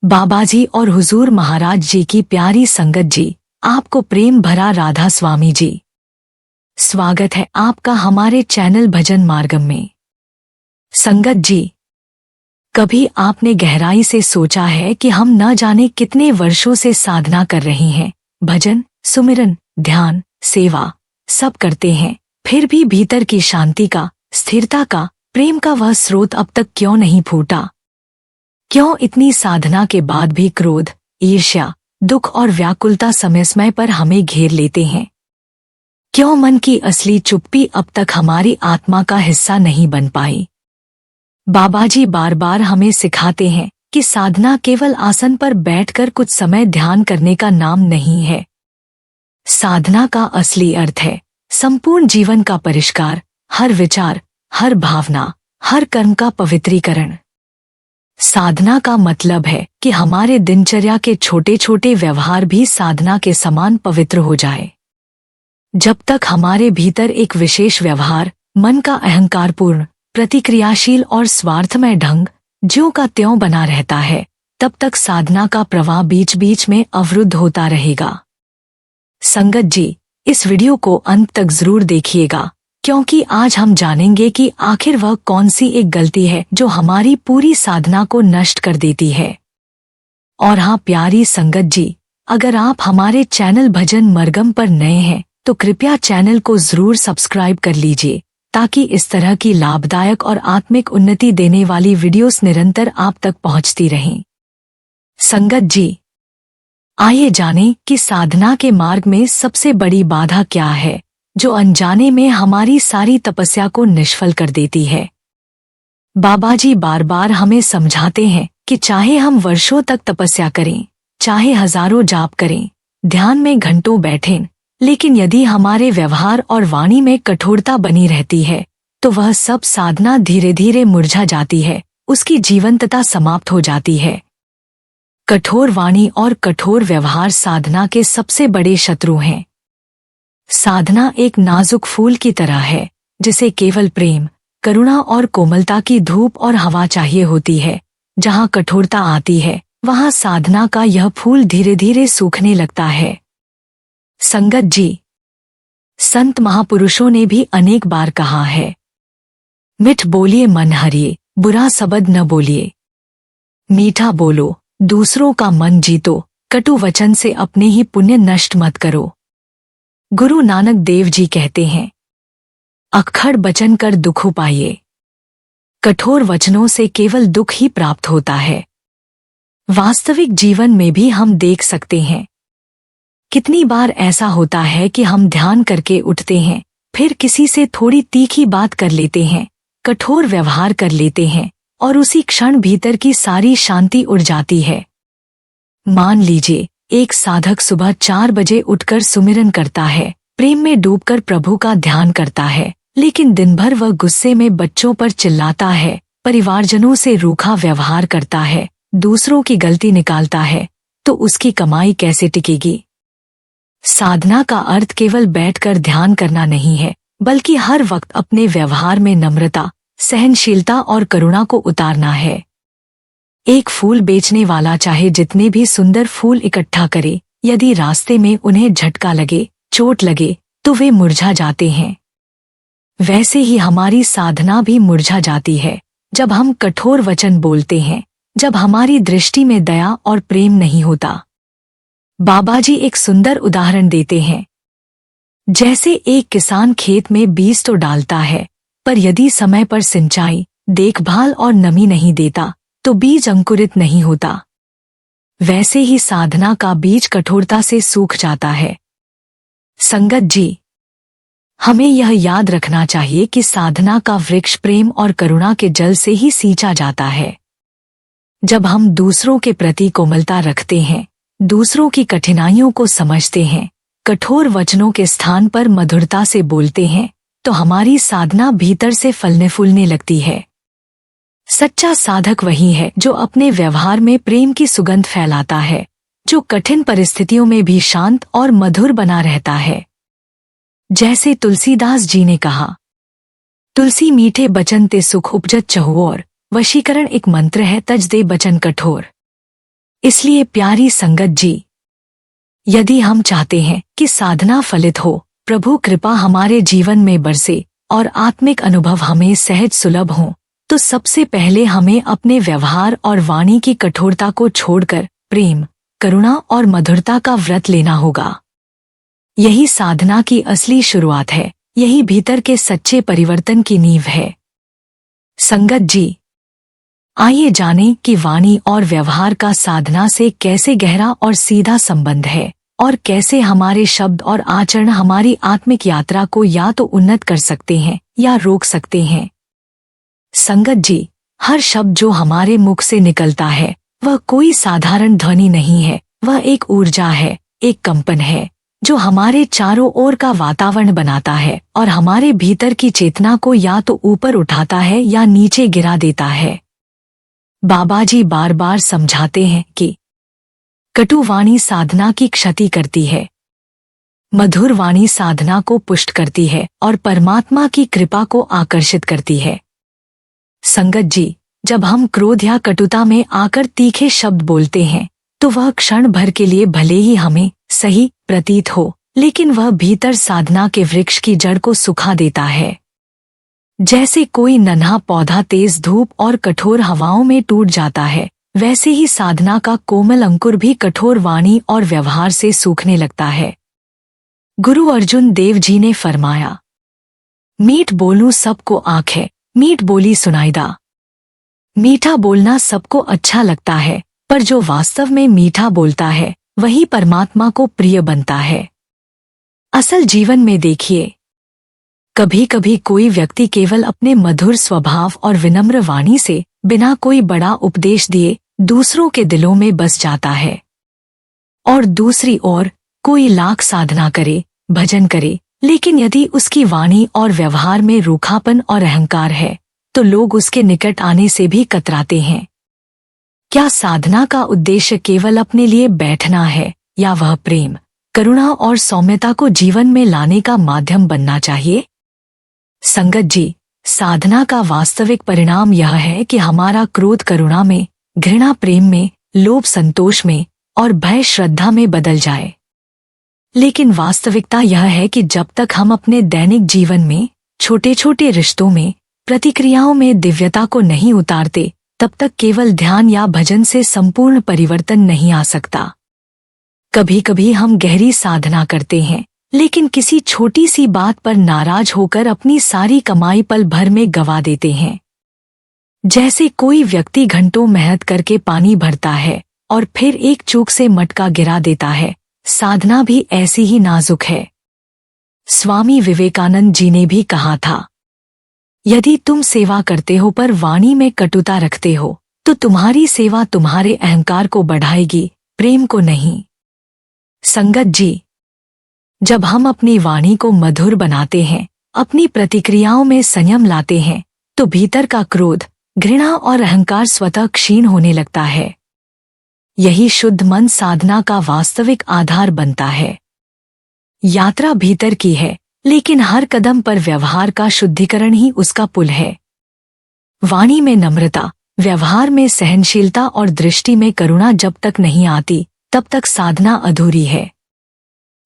बाबाजी और हुजूर महाराज जी की प्यारी संगत जी, आपको प्रेम भरा राधा स्वामी जी। स्वागत है आपका हमारे चैनल भजन मार्गम में। संगत जी, कभी आपने गहराई से सोचा है कि हम न जाने कितने वर्षों से साधना कर रहे हैं, भजन, सुमिरन, ध्यान, सेवा सब करते हैं, फिर भी भीतर की शांति का, स्थिरता का, प्रेम का वह स्रोत अब तक क्यों नहीं फूटा? क्यों इतनी साधना के बाद भी क्रोध, ईर्ष्या, दुख और व्याकुलता समय समय पर हमें घेर लेते हैं? क्यों मन की असली चुप्पी अब तक हमारी आत्मा का हिस्सा नहीं बन पाई? बाबाजी बार बार हमें सिखाते हैं कि साधना केवल आसन पर बैठकर कुछ समय ध्यान करने का नाम नहीं है। साधना का असली अर्थ है संपूर्ण जीवन का परिष्कार, हर विचार, हर भावना, हर कर्म का पवित्रीकरण। साधना का मतलब है कि हमारे दिनचर्या के छोटे छोटे व्यवहार भी साधना के समान पवित्र हो जाए। जब तक हमारे भीतर एक विशेष व्यवहार, मन का अहंकारपूर्ण, प्रतिक्रियाशील और स्वार्थमय ढंग ज्यों का त्यों बना रहता है, तब तक साधना का प्रवाह बीच बीच में अवरुद्ध होता रहेगा। संगत जी, इस वीडियो को अंत तक जरूर देखिएगा, क्योंकि आज हम जानेंगे कि आखिर वह कौन सी एक गलती है जो हमारी पूरी साधना को नष्ट कर देती है। और हाँ प्यारी संगत जी, अगर आप हमारे चैनल भजन मरगम पर नए हैं तो कृपया चैनल को जरूर सब्सक्राइब कर लीजिए, ताकि इस तरह की लाभदायक और आत्मिक उन्नति देने वाली वीडियोस निरंतर आप तक पहुंचती रहें। संगत जी, आइए जानें कि साधना के मार्ग में सबसे बड़ी बाधा क्या है, जो अनजाने में हमारी सारी तपस्या को निष्फल कर देती है। बाबाजी बार बार हमें समझाते हैं कि चाहे हम वर्षों तक तपस्या करें, चाहे हजारों जाप करें, ध्यान में घंटों बैठें, लेकिन यदि हमारे व्यवहार और वाणी में कठोरता बनी रहती है, तो वह सब साधना धीरे धीरे मुरझा जाती है, उसकी जीवंतता समाप्त हो जाती है। कठोर वाणी और कठोर व्यवहार साधना के सबसे बड़े शत्रु हैं। साधना एक नाजुक फूल की तरह है, जिसे केवल प्रेम, करुणा और कोमलता की धूप और हवा चाहिए होती है। जहाँ कठोरता आती है, वहाँ साधना का यह फूल धीरे धीरे सूखने लगता है। संगत जी, संत महापुरुषों ने भी अनेक बार कहा है, मिठ बोलिए मन हरिए, बुरा शब्द न बोलिए। मीठा बोलो, दूसरों का मन जीतो, कटु वचन से अपने ही पुण्य नष्ट मत करो। गुरु नानक देव जी कहते हैं, अक्खड़ बचन कर दुख पाइए। कठोर वचनों से केवल दुख ही प्राप्त होता है। वास्तविक जीवन में भी हम देख सकते हैं, कितनी बार ऐसा होता है कि हम ध्यान करके उठते हैं, फिर किसी से थोड़ी तीखी बात कर लेते हैं, कठोर व्यवहार कर लेते हैं, और उसी क्षण भीतर की सारी शांति उड़ जाती है। मान लीजिए एक साधक सुबह 4 बजे उठकर सुमिरन करता है, प्रेम में डूबकर प्रभु का ध्यान करता है, लेकिन दिन भर वह गुस्से में बच्चों पर चिल्लाता है, परिवारजनों से रूखा व्यवहार करता है, दूसरों की गलती निकालता है, तो उसकी कमाई कैसे टिकेगी? साधना का अर्थ केवल बैठकर ध्यान करना नहीं है, बल्कि हर वक्त अपने व्यवहार में नम्रता, सहनशीलता और करुणा को उतारना है। एक फूल बेचने वाला चाहे जितने भी सुंदर फूल इकट्ठा करे, यदि रास्ते में उन्हें झटका लगे, चोट लगे, तो वे मुरझा जाते हैं। वैसे ही हमारी साधना भी मुरझा जाती है, जब हम कठोर वचन बोलते हैं, जब हमारी दृष्टि में दया और प्रेम नहीं होता। बाबाजी एक सुंदर उदाहरण देते हैं, जैसे एक किसान खेत में बीज तो डालता है, पर यदि समय पर सिंचाई, देखभाल और नमी नहीं देता, तो बीज अंकुरित नहीं होता। वैसे ही साधना का बीज कठोरता से सूख जाता है। संगत जी, हमें यह याद रखना चाहिए कि साधना का वृक्ष प्रेम और करुणा के जल से ही सींचा जाता है। जब हम दूसरों के प्रति कोमलता रखते हैं, दूसरों की कठिनाइयों को समझते हैं, कठोर वचनों के स्थान पर मधुरता से बोलते हैं, तो हमारी साधना भीतर से फलने फूलने लगती है। सच्चा साधक वही है जो अपने व्यवहार में प्रेम की सुगंध फैलाता है, जो कठिन परिस्थितियों में भी शांत और मधुर बना रहता है। जैसे तुलसीदास जी ने कहा, तुलसी मीठे बचन ते सुख उपजत चहुओर, वशीकरण एक मंत्र है तज दे बचन कठोर। इसलिए प्यारी संगत जी, यदि हम चाहते हैं कि साधना फलित हो, प्रभु कृपा हमारे जीवन में बरसे और आत्मिक अनुभव हमें सहज सुलभ हो, तो सबसे पहले हमें अपने व्यवहार और वाणी की कठोरता को छोड़कर प्रेम, करुणा और मधुरता का व्रत लेना होगा। यही साधना की असली शुरुआत है, यही भीतर के सच्चे परिवर्तन की नींव है। संगत जी, आइए जानें कि वाणी और व्यवहार का साधना से कैसे गहरा और सीधा संबंध है और कैसे हमारे शब्द और आचरण हमारी आत्मिक यात्रा को या तो उन्नत कर सकते हैं या रोक सकते हैं। संगत जी, हर शब्द जो हमारे मुख से निकलता है वह कोई साधारण ध्वनि नहीं है, वह एक ऊर्जा है, एक कंपन है जो हमारे चारों ओर का वातावरण बनाता है और हमारे भीतर की चेतना को या तो ऊपर उठाता है या नीचे गिरा देता है। बाबा जी बार बार समझाते हैं कि कटु वाणी साधना की क्षति करती है, मधुर वाणी साधना को पुष्ट करती है और परमात्मा की कृपा को आकर्षित करती है। संगत जी, जब हम क्रोध या कटुता में आकर तीखे शब्द बोलते हैं तो वह क्षण भर के लिए भले ही हमें सही प्रतीत हो, लेकिन वह भीतर साधना के वृक्ष की जड़ को सुखा देता है। जैसे कोई नन्हा पौधा तेज धूप और कठोर हवाओं में टूट जाता है, वैसे ही साधना का कोमल अंकुर भी कठोर वाणी और व्यवहार से सूखने लगता है। गुरु अर्जुन देव जी ने फरमाया, मीठ बोलूं सबको आँख है, मीठ बोली सुनाईदा। मीठा बोलना सबको अच्छा लगता है, पर जो वास्तव में मीठा बोलता है वही परमात्मा को प्रिय बनता है। असल जीवन में देखिए, कभी कभी कोई व्यक्ति केवल अपने मधुर स्वभाव और विनम्र वाणी से बिना कोई बड़ा उपदेश दिए दूसरों के दिलों में बस जाता है, और दूसरी ओर कोई लाख साधना करे, भजन करे, लेकिन यदि उसकी वाणी और व्यवहार में रूखापन और अहंकार है तो लोग उसके निकट आने से भी कतराते हैं। क्या साधना का उद्देश्य केवल अपने लिए बैठना है या वह प्रेम, करुणा और सौम्यता को जीवन में लाने का माध्यम बनना चाहिए? संगत जी, साधना का वास्तविक परिणाम यह है कि हमारा क्रोध करुणा में, घृणा प्रेम में, लोभ संतोष में और भय श्रद्धा में बदल जाए। लेकिन वास्तविकता यह है कि जब तक हम अपने दैनिक जीवन में छोटे छोटे रिश्तों में, प्रतिक्रियाओं में दिव्यता को नहीं उतारते, तब तक केवल ध्यान या भजन से संपूर्ण परिवर्तन नहीं आ सकता। कभी कभी हम गहरी साधना करते हैं, लेकिन किसी छोटी सी बात पर नाराज होकर अपनी सारी कमाई पल भर में गवा देते हैं। जैसे कोई व्यक्ति घंटों मेहनत करके पानी भरता है और फिर एक चूक से मटका गिरा देता है, साधना भी ऐसी ही नाजुक है। स्वामी विवेकानंद जी ने भी कहा था, यदि तुम सेवा करते हो पर वाणी में कटुता रखते हो तो तुम्हारी सेवा तुम्हारे अहंकार को बढ़ाएगी, प्रेम को नहीं। संगत जी, जब हम अपनी वाणी को मधुर बनाते हैं, अपनी प्रतिक्रियाओं में संयम लाते हैं, तो भीतर का क्रोध, घृणा और अहंकार स्वतः क्षीण होने लगता है। यही शुद्ध मन साधना का वास्तविक आधार बनता है। यात्रा भीतर की है, लेकिन हर कदम पर व्यवहार का शुद्धिकरण ही उसका पुल है। वाणी में नम्रता, व्यवहार में सहनशीलता और दृष्टि में करुणा जब तक नहीं आती, तब तक साधना अधूरी है।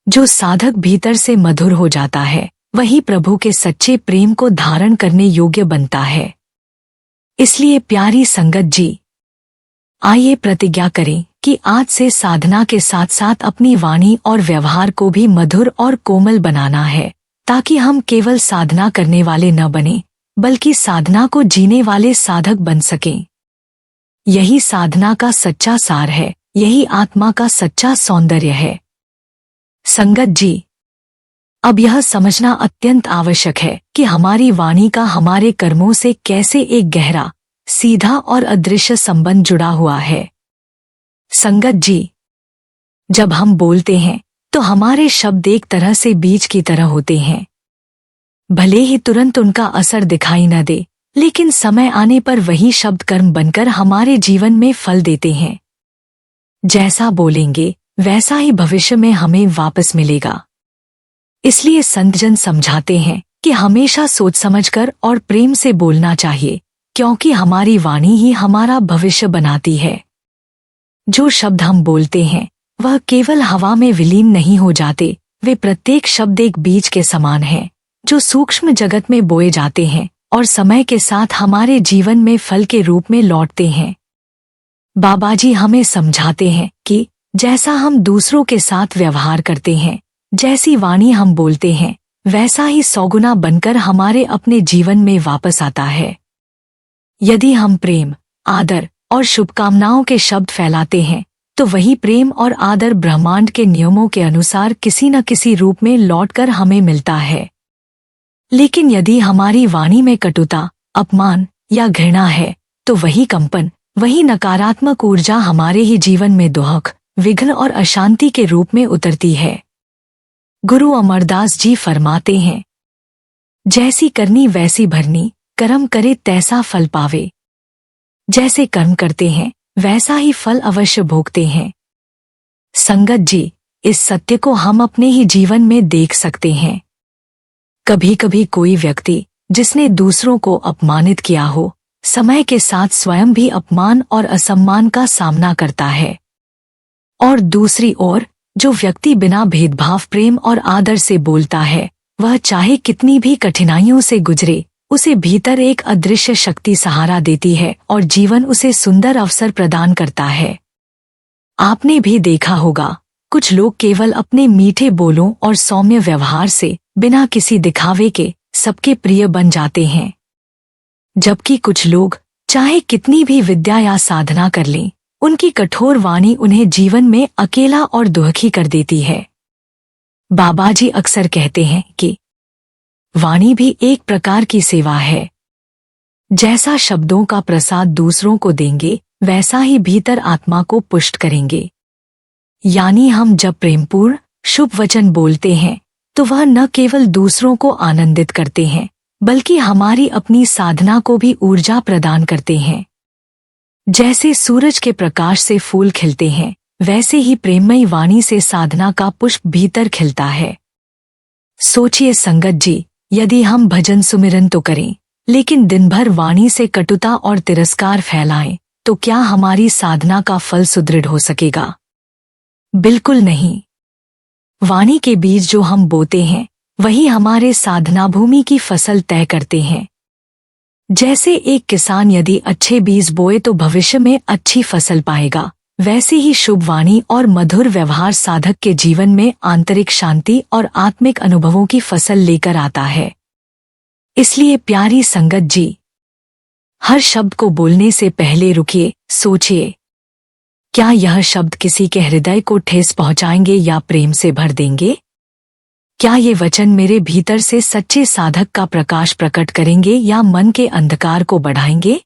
जो साधक भीतर से मधुर हो जाता है, वही प्रभु के सच्चे प्रेम को धारण करने योग्य बनता है। इसलिए प्यारी संगत जी, आइए प्रतिज्ञा करें कि आज से साधना के साथ साथ अपनी वाणी और व्यवहार को भी मधुर और कोमल बनाना है, ताकि हम केवल साधना करने वाले न बने, बल्कि साधना को जीने वाले साधक बन सकें। यही साधना का सच्चा सार है, यही आत्मा का सच्चा सौंदर्य है। संगत जी, अब यह समझना अत्यंत आवश्यक है कि हमारी वाणी का हमारे कर्मों से कैसे एक गहरा, सीधा और अदृश्य संबंध जुड़ा हुआ है। संगत जी, जब हम बोलते हैं तो हमारे शब्द एक तरह से बीज की तरह होते हैं। भले ही तुरंत उनका असर दिखाई न दे, लेकिन समय आने पर वही शब्द कर्म बनकर हमारे जीवन में फल देते हैं। जैसा बोलेंगे वैसा ही भविष्य में हमें वापस मिलेगा। इसलिए संतजन समझाते हैं कि हमेशा सोच समझकर और प्रेम से बोलना चाहिए, क्योंकि हमारी वाणी ही हमारा भविष्य बनाती है। जो शब्द हम बोलते हैं वह केवल हवा में विलीन नहीं हो जाते, वे प्रत्येक शब्द एक बीज के समान हैं, जो सूक्ष्म जगत में बोए जाते हैं और समय के साथ हमारे जीवन में फल के रूप में लौटते हैं। बाबाजी हमें समझाते हैं कि जैसा हम दूसरों के साथ व्यवहार करते हैं, जैसी वाणी हम बोलते हैं, वैसा ही 100 गुना बनकर हमारे अपने जीवन में वापस आता है। यदि हम प्रेम, आदर और शुभकामनाओं के शब्द फैलाते हैं तो वही प्रेम और आदर ब्रह्मांड के नियमों के अनुसार किसी न किसी रूप में लौटकर हमें मिलता है। लेकिन यदि हमारी वाणी में कटुता, अपमान या घृणा है तो वही कंपन, वही नकारात्मक ऊर्जा हमारे ही जीवन में दुख, विघ्न और अशांति के रूप में उतरती है। गुरु अमरदास जी फरमाते हैं, जैसी करनी वैसी भरनी, कर्म करे तैसा फल पावे। जैसे कर्म करते हैं वैसा ही फल अवश्य भोगते हैं। संगत जी, इस सत्य को हम अपने ही जीवन में देख सकते हैं। कभी कभी कोई व्यक्ति जिसने दूसरों को अपमानित किया हो, समय के साथ स्वयं भी अपमान और असम्मान का सामना करता है। और दूसरी ओर जो व्यक्ति बिना भेदभाव प्रेम और आदर से बोलता है, वह चाहे कितनी भी कठिनाइयों से गुजरे, उसे भीतर एक अदृश्य शक्ति सहारा देती है और जीवन उसे सुंदर अवसर प्रदान करता है। आपने भी देखा होगा, कुछ लोग केवल अपने मीठे बोलों और सौम्य व्यवहार से, बिना किसी दिखावे के, सबके प्रिय बन जाते हैं। जबकि कुछ लोग चाहे कितनी भी विद्या या साधना कर लें, उनकी कठोर वाणी उन्हें जीवन में अकेला और दुखी कर देती है। बाबाजी अक्सर कहते हैं कि वाणी भी एक प्रकार की सेवा है। जैसा शब्दों का प्रसाद दूसरों को देंगे, वैसा ही भीतर आत्मा को पुष्ट करेंगे। यानी हम जब प्रेमपूर्ण शुभ वचन बोलते हैं तो वह न केवल दूसरों को आनंदित करते हैं, बल्कि हमारी अपनी साधना को भी ऊर्जा प्रदान करते हैं। जैसे सूरज के प्रकाश से फूल खिलते हैं, वैसे ही प्रेममयी वाणी से साधना का पुष्प भीतर खिलता है। सोचिए संगत जी, यदि हम भजन सुमिरन तो करें, लेकिन दिन भर वाणी से कटुता और तिरस्कार फैलाएं, तो क्या हमारी साधना का फल सुदृढ़ हो सकेगा? बिल्कुल नहीं। वाणी के बीज जो हम बोते हैं, वही हमारे साधना भूमि की फसल तय करते हैं। जैसे एक किसान यदि अच्छे बीज बोए तो भविष्य में अच्छी फसल पाएगा, वैसे ही शुभ वाणी और मधुर व्यवहार साधक के जीवन में आंतरिक शांति और आत्मिक अनुभवों की फसल लेकर आता है। इसलिए प्यारी संगत जी, हर शब्द को बोलने से पहले रुकिए, सोचिए, क्या यह शब्द किसी के हृदय को ठेस पहुंचाएंगे या प्रेम से भर देंगे? क्या ये वचन मेरे भीतर से सच्चे साधक का प्रकाश प्रकट करेंगे या मन के अंधकार को बढ़ाएंगे?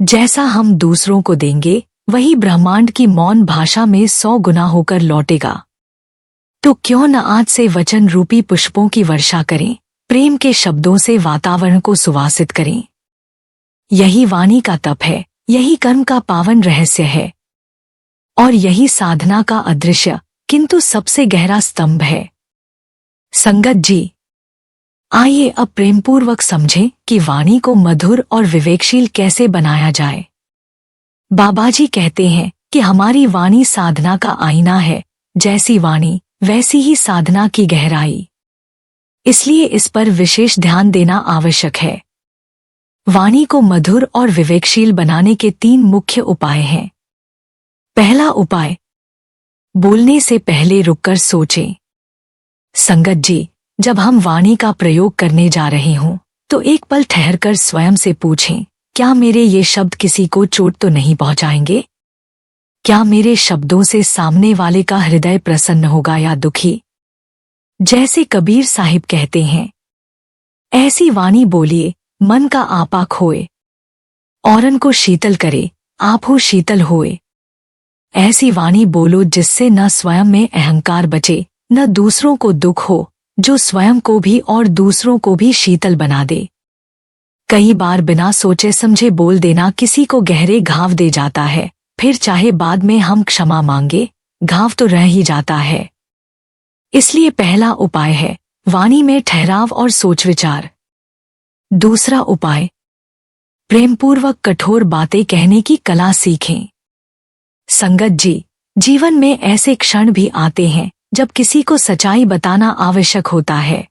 जैसा हम दूसरों को देंगे, वही ब्रह्मांड की मौन भाषा में 100 गुना होकर लौटेगा। तो क्यों न आज से वचन रूपी पुष्पों की वर्षा करें, प्रेम के शब्दों से वातावरण को सुवासित करें। यही वाणी का तप है, यही कर्म का पावन रहस्य है, और यही साधना का अदृश्य किंतु सबसे गहरा स्तंभ है। संगत जी, आइए अब प्रेमपूर्वक समझें कि वाणी को मधुर और विवेकशील कैसे बनाया जाए। बाबाजी कहते हैं कि हमारी वाणी साधना का आईना है, जैसी वाणी वैसी ही साधना की गहराई। इसलिए इस पर विशेष ध्यान देना आवश्यक है। वाणी को मधुर और विवेकशील बनाने के 3 मुख्य उपाय हैं। पहला उपाय, बोलने से पहले रुककर सोचें। संगत जी, जब हम वाणी का प्रयोग करने जा रहे हों, तो एक पल ठहरकर स्वयं से पूछें, क्या मेरे ये शब्द किसी को चोट तो नहीं पहुंचाएंगे? क्या मेरे शब्दों से सामने वाले का हृदय प्रसन्न होगा या दुखी? जैसे कबीर साहिब कहते हैं, ऐसी वाणी बोलिए मन का आपा खोए, औरन को शीतल करे आप हो शीतल होए। ऐसी वाणी बोलो जिससे न स्वयं में अहंकार बचे, न दूसरों को दुख हो, जो स्वयं को भी और दूसरों को भी शीतल बना दे। कई बार बिना सोचे समझे बोल देना किसी को गहरे घाव दे जाता है, फिर चाहे बाद में हम क्षमा मांगे, घाव तो रह ही जाता है। इसलिए पहला उपाय है वाणी में ठहराव और सोच विचार। दूसरा उपाय, प्रेमपूर्वक कठोर बातें कहने की कला सीखें। संगत जी, जीवन में ऐसे क्षण भी आते हैं जब किसी को सच्चाई बताना आवश्यक होता है,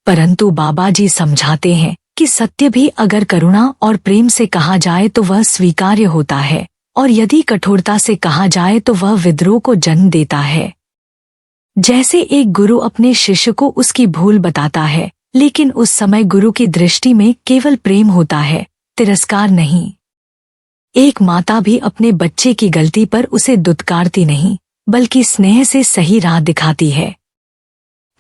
परंतु बाबा जी समझाते हैं कि सत्य भी अगर करुणा और प्रेम से कहा जाए तो वह स्वीकार्य होता है, और यदि कठोरता से कहा जाए तो वह विद्रोह को जन्म देता है। जैसे एक गुरु अपने शिष्य को उसकी भूल बताता है, लेकिन उस समय गुरु की दृष्टि में केवल प्रेम होता है, तिरस्कार नहीं। एक माता भी अपने बच्चे की गलती पर उसे दुत्कारती नहीं, बल्कि स्नेह से सही राह दिखाती है।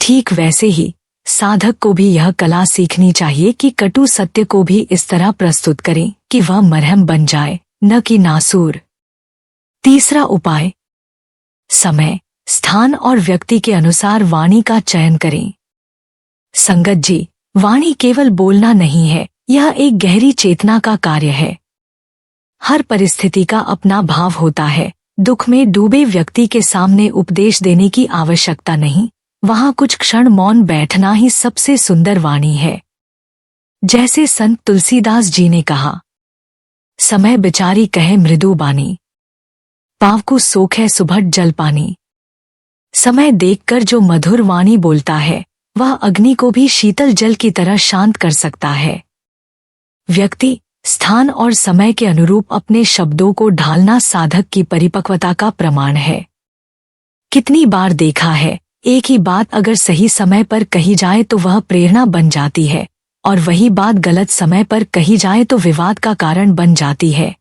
ठीक वैसे ही साधक को भी यह कला सीखनी चाहिए कि कटु सत्य को भी इस तरह प्रस्तुत करें कि वह मरहम बन जाए, न कि नासूर। तीसरा उपाय, समय, स्थान और व्यक्ति के अनुसार वाणी का चयन करें। संगत जी, वाणी केवल बोलना नहीं है, यह एक गहरी चेतना का कार्य है। हर परिस्थिति का अपना भाव होता है। दुख में डूबे व्यक्ति के सामने उपदेश देने की आवश्यकता नहीं, वहां कुछ क्षण मौन बैठना ही सबसे सुंदर वाणी है। जैसे संत तुलसीदास जी ने कहा, समय बिचारी कहे मृदु बानी, पावकु सोखे सुभट जल पानी। समय देखकर जो मधुर वाणी बोलता है, वह अग्नि को भी शीतल जल की तरह शांत कर सकता है। व्यक्ति, स्थान और समय के अनुरूप अपने शब्दों को ढालना साधक की परिपक्वता का प्रमाण है। कितनी बार देखा है, एक ही बात अगर सही समय पर कही जाए तो वह प्रेरणा बन जाती है, और वही बात गलत समय पर कही जाए तो विवाद का कारण बन जाती है।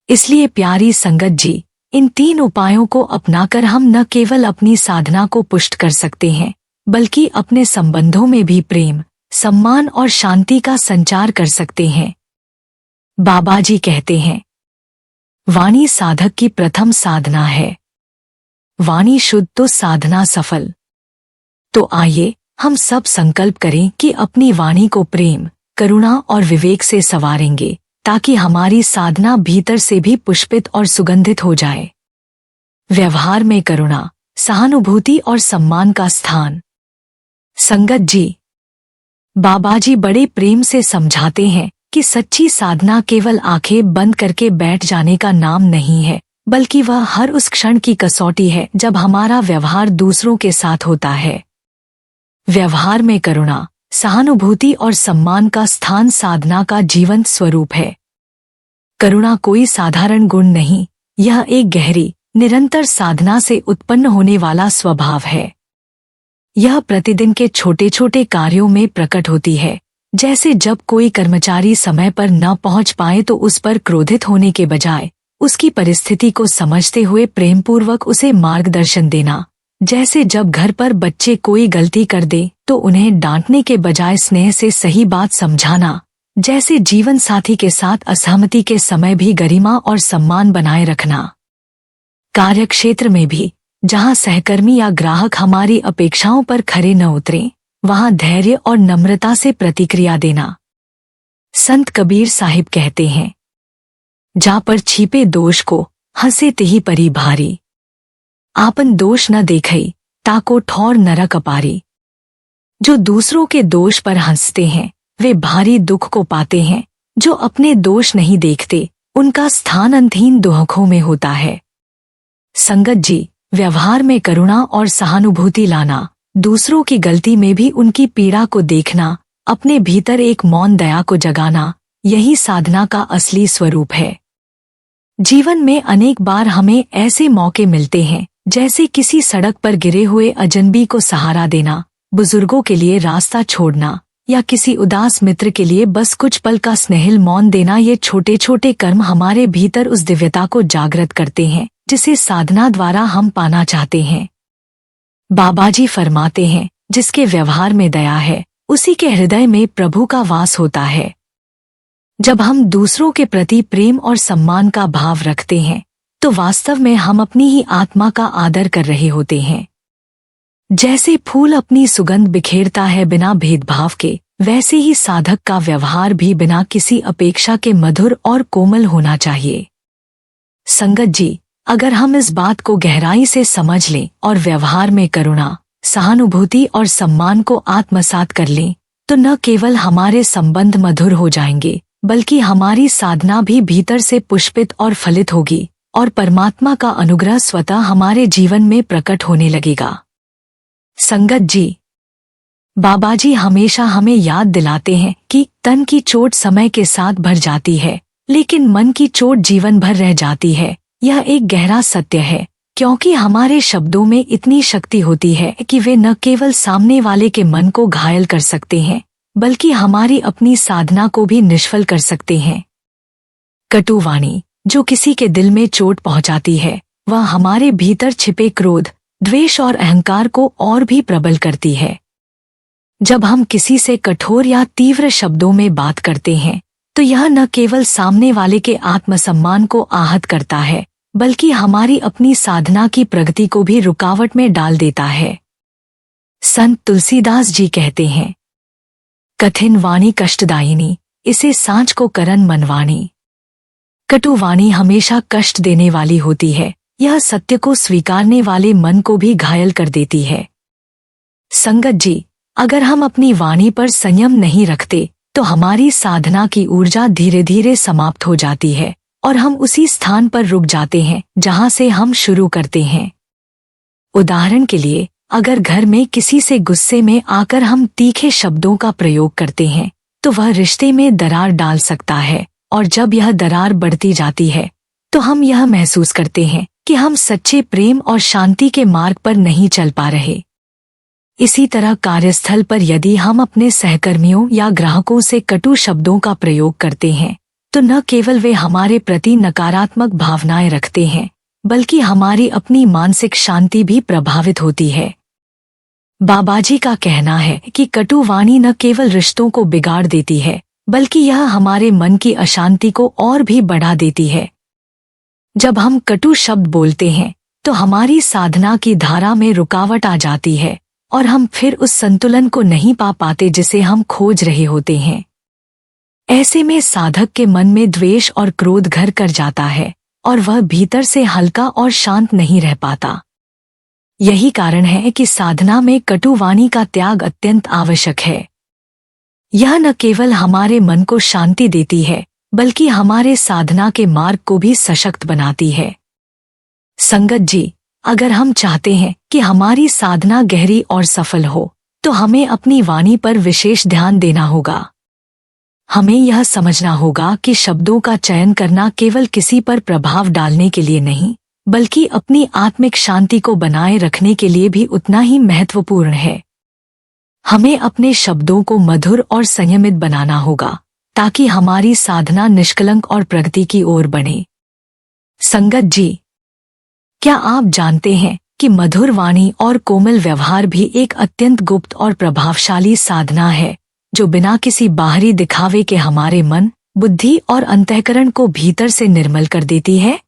इसलिए प्यारी संगत जी, इन 3 उपायों को अपनाकर हम न केवल अपनी साधना को पुष्ट कर सकते हैं, बल्कि अपने संबंधों में भी प्रेम, सम्मान और शांति का संचार कर सकते हैं। बाबा जी कहते हैं, वाणी साधक की प्रथम साधना है। वाणी शुद्ध तो साधना सफल। तो आइए हम सब संकल्प करें कि अपनी वाणी को प्रेम, करुणा और विवेक से संवारेंगे, ताकि हमारी साधना भीतर से भी पुष्पित और सुगंधित हो जाए। व्यवहार में करुणा, सहानुभूति और सम्मान का स्थान। संगत जी, बाबा जी बड़े प्रेम से समझाते हैं कि सच्ची साधना केवल आंखें बंद करके बैठ जाने का नाम नहीं है, बल्कि वह हर उस क्षण की कसौटी है जब हमारा व्यवहार दूसरों के साथ होता है। व्यवहार में करुणा, सहानुभूति और सम्मान का स्थान साधना का जीवंत स्वरूप है। करुणा कोई साधारण गुण नहीं, यह एक गहरी, निरंतर साधना से उत्पन्न होने वाला स्वभाव है। यह प्रतिदिन के छोटे छोटे कार्यों में प्रकट होती है। जैसे जब कोई कर्मचारी समय पर न पहुंच पाए तो उस पर क्रोधित होने के बजाय उसकी परिस्थिति को समझते हुए प्रेमपूर्वक उसे मार्गदर्शन देना। जैसे जब घर पर बच्चे कोई गलती कर दे तो उन्हें डांटने के बजाय स्नेह से सही बात समझाना। जैसे जीवन साथी के साथ असहमति के समय भी गरिमा और सम्मान बनाए रखना। कार्यक्षेत्र में भी जहां सहकर्मी या ग्राहक हमारी अपेक्षाओं पर खरे न उतरें, वहां धैर्य और नम्रता से प्रतिक्रिया देना। संत कबीर साहिब कहते हैं, जा पर छिपे दोष को हंसे तिही परी भारी, आपन दोष न देखई ताको ठौर नरक अपारी। जो दूसरों के दोष पर हंसते हैं वे भारी दुख को पाते हैं, जो अपने दोष नहीं देखते उनका स्थान अंतहीन दुखों में होता है। संगत जी, व्यवहार में करुणा और सहानुभूति लाना, दूसरों की गलती में भी उनकी पीड़ा को देखना, अपने भीतर एक मौन दया को जगाना, यही साधना का असली स्वरूप है। जीवन में अनेक बार हमें ऐसे मौके मिलते हैं, जैसे किसी सड़क पर गिरे हुए अजनबी को सहारा देना, बुजुर्गों के लिए रास्ता छोड़ना, या किसी उदास मित्र के लिए बस कुछ पल का स्नेहिल मौन देना। ये छोटे छोटे कर्म हमारे भीतर उस दिव्यता को जागृत करते हैं जिसे साधना द्वारा हम पाना चाहते हैं। बाबाजी फरमाते हैं, जिसके व्यवहार में दया है उसी के हृदय में प्रभु का वास होता है। जब हम दूसरों के प्रति प्रेम और सम्मान का भाव रखते हैं तो वास्तव में हम अपनी ही आत्मा का आदर कर रहे होते हैं। जैसे फूल अपनी सुगंध बिखेरता है बिना भेदभाव के, वैसे ही साधक का व्यवहार भी बिना किसी अपेक्षा के मधुर और कोमल होना चाहिए। संगत जी, अगर हम इस बात को गहराई से समझ लें और व्यवहार में करुणा, सहानुभूति और सम्मान को आत्मसात कर लें, तो न केवल हमारे संबंध मधुर हो जाएंगे, बल्कि हमारी साधना भी भीतर से पुष्पित और फलित होगी, और परमात्मा का अनुग्रह स्वतः हमारे जीवन में प्रकट होने लगेगा। संगत जी, बाबा जी हमेशा हमें याद दिलाते हैं कि तन की चोट समय के साथ भर जाती है, लेकिन मन की चोट जीवन भर रह जाती है। यह एक गहरा सत्य है, क्योंकि हमारे शब्दों में इतनी शक्ति होती है कि वे न केवल सामने वाले के मन को घायल कर सकते हैं, बल्कि हमारी अपनी साधना को भी निष्फल कर सकते हैं। कटु वाणी जो किसी के दिल में चोट पहुंचाती है, वह हमारे भीतर छिपे क्रोध, द्वेष और अहंकार को और भी प्रबल करती है। जब हम किसी से कठोर या तीव्र शब्दों में बात करते हैं, तो यह न केवल सामने वाले के आत्मसम्मान को आहत करता है, बल्कि हमारी अपनी साधना की प्रगति को भी रुकावट में डाल देता है। संत तुलसीदास जी कहते हैं, कठिन वाणी कष्टदायिनी, इसे सांझ को करन मनवाणी। कटु वाणी हमेशा कष्ट देने वाली होती है, यह सत्य को स्वीकारने वाले मन को भी घायल कर देती है। संगत जी, अगर हम अपनी वाणी पर संयम नहीं रखते, तो हमारी साधना की ऊर्जा धीरे धीरे समाप्त हो जाती है और हम उसी स्थान पर रुक जाते हैं जहां से हम शुरू करते हैं। उदाहरण के लिए, अगर घर में किसी से गुस्से में आकर हम तीखे शब्दों का प्रयोग करते हैं, तो वह रिश्ते में दरार डाल सकता है, और जब यह दरार बढ़ती जाती है, तो हम यह महसूस करते हैं कि हम सच्चे प्रेम और शांति के मार्ग पर नहीं चल पा रहे। इसी तरह कार्यस्थल पर यदि हम अपने सहकर्मियों या ग्राहकों से कटु शब्दों का प्रयोग करते हैं, तो न केवल वे हमारे प्रति नकारात्मक भावनाएं रखते हैं, बल्कि हमारी अपनी मानसिक शांति भी प्रभावित होती है। बाबाजी का कहना है कि कटु वाणी न केवल रिश्तों को बिगाड़ देती है, बल्कि यह हमारे मन की अशांति को और भी बढ़ा देती है। जब हम कटु शब्द बोलते हैं, तो हमारी साधना की धारा में रुकावट आ जाती है और हम फिर उस संतुलन को नहीं पा पाते जिसे हम खोज रहे होते हैं। ऐसे में साधक के मन में द्वेष और क्रोध घर कर जाता है और वह भीतर से हल्का और शांत नहीं रह पाता। यही कारण है कि साधना में कटु वाणी का त्याग अत्यंत आवश्यक है। यह न केवल हमारे मन को शांति देती है, बल्कि हमारे साधना के मार्ग को भी सशक्त बनाती है। संगत जी, अगर हम चाहते हैं कि हमारी साधना गहरी और सफल हो, तो हमें अपनी वाणी पर विशेष ध्यान देना होगा। हमें यह समझना होगा कि शब्दों का चयन करना केवल किसी पर प्रभाव डालने के लिए नहीं, बल्कि अपनी आत्मिक शांति को बनाए रखने के लिए भी उतना ही महत्वपूर्ण है। हमें अपने शब्दों को मधुर और संयमित बनाना होगा, ताकि हमारी साधना निष्कलंक और प्रगति की ओर बढ़े। संगत जी, क्या आप जानते हैं कि मधुर वाणी और कोमल व्यवहार भी एक अत्यंत गुप्त और प्रभावशाली साधना है, जो बिना किसी बाहरी दिखावे के हमारे मन, बुद्धि और अंतःकरण को भीतर से निर्मल कर देती है?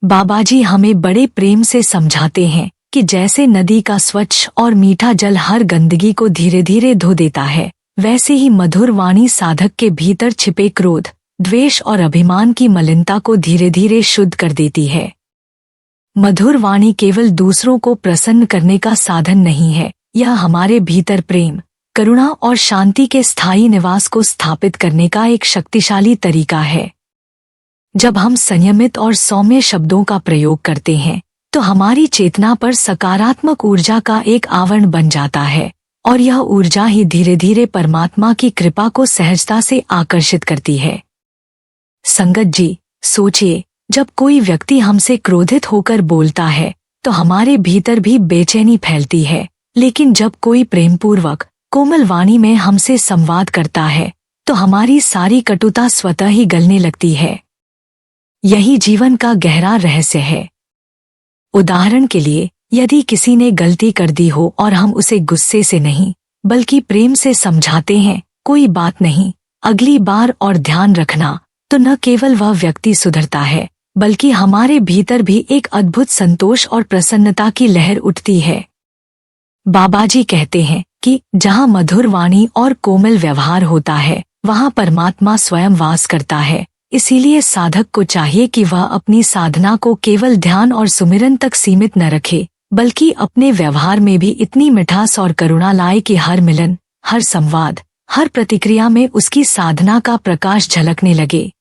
बाबाजी हमें बड़े प्रेम से समझाते हैं कि जैसे नदी का स्वच्छ और मीठा जल हर गंदगी को धीरे धीरे धो देता है, वैसे ही मधुर वाणी साधक के भीतर छिपे क्रोध, द्वेष और अभिमान की मलिनता को धीरे धीरे शुद्ध कर देती है। मधुर वाणी केवल दूसरों को प्रसन्न करने का साधन नहीं है, यह हमारे भीतर प्रेम, करुणा और शांति के स्थायी निवास को स्थापित करने का एक शक्तिशाली तरीका है। जब हम संयमित और सौम्य शब्दों का प्रयोग करते हैं, तो हमारी चेतना पर सकारात्मक ऊर्जा का एक आवरण बन जाता है, और यह ऊर्जा ही धीरे धीरे परमात्मा की कृपा को सहजता से आकर्षित करती है। संगत जी, सोचिए, जब कोई व्यक्ति हमसे क्रोधित होकर बोलता है, तो हमारे भीतर भी बेचैनी फैलती है, लेकिन जब कोई प्रेमपूर्वक कोमल वाणी में हमसे संवाद करता है, तो हमारी सारी कटुता स्वतः ही गलने लगती है। यही जीवन का गहरा रहस्य है। उदाहरण के लिए, यदि किसी ने गलती कर दी हो और हम उसे गुस्से से नहीं, बल्कि प्रेम से समझाते हैं, कोई बात नहीं, अगली बार, और ध्यान रखना, तो न केवल वह व्यक्ति सुधरता है, बल्कि हमारे भीतर भी एक अद्भुत संतोष और प्रसन्नता की लहर उठती है। बाबाजी कहते हैं कि जहाँ मधुर वाणी और कोमल व्यवहार होता है, वहाँ परमात्मा स्वयं वास करता है। इसीलिए साधक को चाहिए कि वह अपनी साधना को केवल ध्यान और सुमिरन तक सीमित न रखे, बल्कि अपने व्यवहार में भी इतनी मिठास और करुणा लाए कि हर मिलन, हर संवाद, हर प्रतिक्रिया में उसकी साधना का प्रकाश झलकने लगे।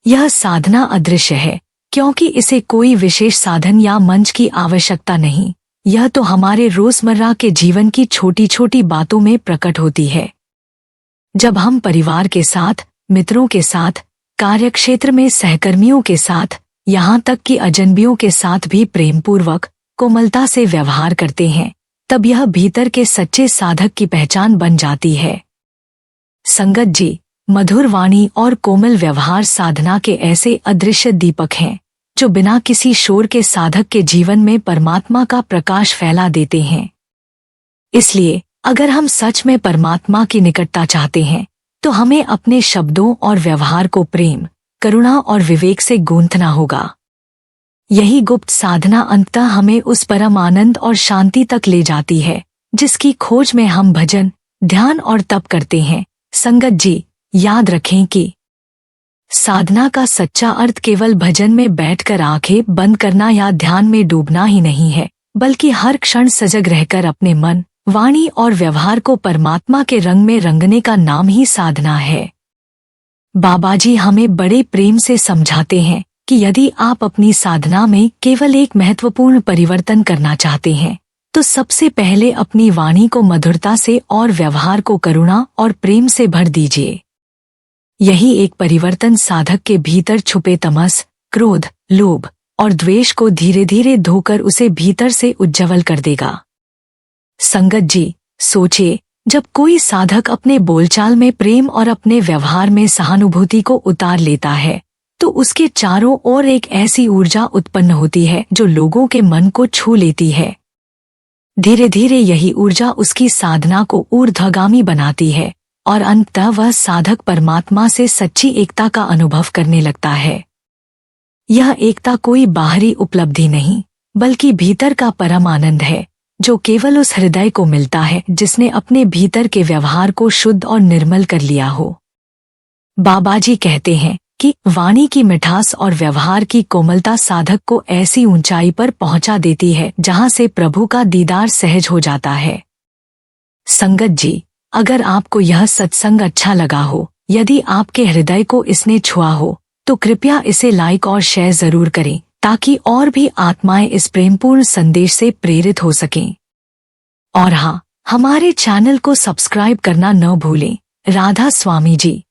यह साधना अदृश्य है, क्योंकि इसे कोई विशेष साधन या मंच की आवश्यकता नहीं, यह तो हमारे रोजमर्रा के जीवन की छोटी छोटी बातों में प्रकट होती है। जब हम परिवार के साथ, मित्रों के साथ, कार्यक्षेत्र में सहकर्मियों के साथ, यहाँ तक कि अजनबियों के साथ भी प्रेमपूर्वक, कोमलता से व्यवहार करते हैं, तब यह भीतर के सच्चे साधक की पहचान बन जाती है। संगत जी, मधुर वाणी और कोमल व्यवहार साधना के ऐसे अदृश्य दीपक हैं जो बिना किसी शोर के साधक के जीवन में परमात्मा का प्रकाश फैला देते हैं। इसलिए अगर हम सच में परमात्मा की निकटता चाहते हैं तो हमें अपने शब्दों और व्यवहार को प्रेम, करुणा और विवेक से गूंथना होगा। यही गुप्त साधना अंततः हमें उस परम आनंद और शांति तक ले जाती है जिसकी खोज में हम भजन, ध्यान और तप करते हैं। संगत जी, याद रखें कि साधना का सच्चा अर्थ केवल भजन में बैठकर आंखें बंद करना या ध्यान में डूबना ही नहीं है, बल्कि हर क्षण सजग रहकर अपने मन, वाणी और व्यवहार को परमात्मा के रंग में रंगने का नाम ही साधना है। बाबाजी हमें बड़े प्रेम से समझाते हैं कि यदि आप अपनी साधना में केवल एक महत्वपूर्ण परिवर्तन करना चाहते हैं तो सबसे पहले अपनी वाणी को मधुरता से और व्यवहार को करुणा और प्रेम से भर दीजिए। यही एक परिवर्तन साधक के भीतर छुपे तमस, क्रोध, लोभ और द्वेष को धीरे धीरे धोकर उसे भीतर से उज्ज्वल कर देगा। संगत जी, सोचिए, जब कोई साधक अपने बोलचाल में प्रेम और अपने व्यवहार में सहानुभूति को उतार लेता है तो उसके चारों ओर एक ऐसी ऊर्जा उत्पन्न होती है जो लोगों के मन को छू लेती है। धीरे धीरे यही ऊर्जा उसकी साधना को ऊर्ध्वगामी बनाती है और अंततः वह साधक परमात्मा से सच्ची एकता का अनुभव करने लगता है। यह एकता कोई बाहरी उपलब्धि नहीं, बल्कि भीतर का परम आनंद है जो केवल उस हृदय को मिलता है जिसने अपने भीतर के व्यवहार को शुद्ध और निर्मल कर लिया हो। बाबाजी कहते हैं कि वाणी की मिठास और व्यवहार की कोमलता साधक को ऐसी ऊंचाई पर पहुंचा देती है जहां से प्रभु का दीदार सहज हो जाता है। संगत जी, अगर आपको यह सत्संग अच्छा लगा हो, यदि आपके हृदय को इसने छुआ हो, तो कृपया इसे लाइक और शेयर जरूर करें ताकि और भी आत्माएं इस प्रेमपूर्ण संदेश से प्रेरित हो सकें। और हाँ, हमारे चैनल को सब्सक्राइब करना न भूलें। राधा स्वामी जी।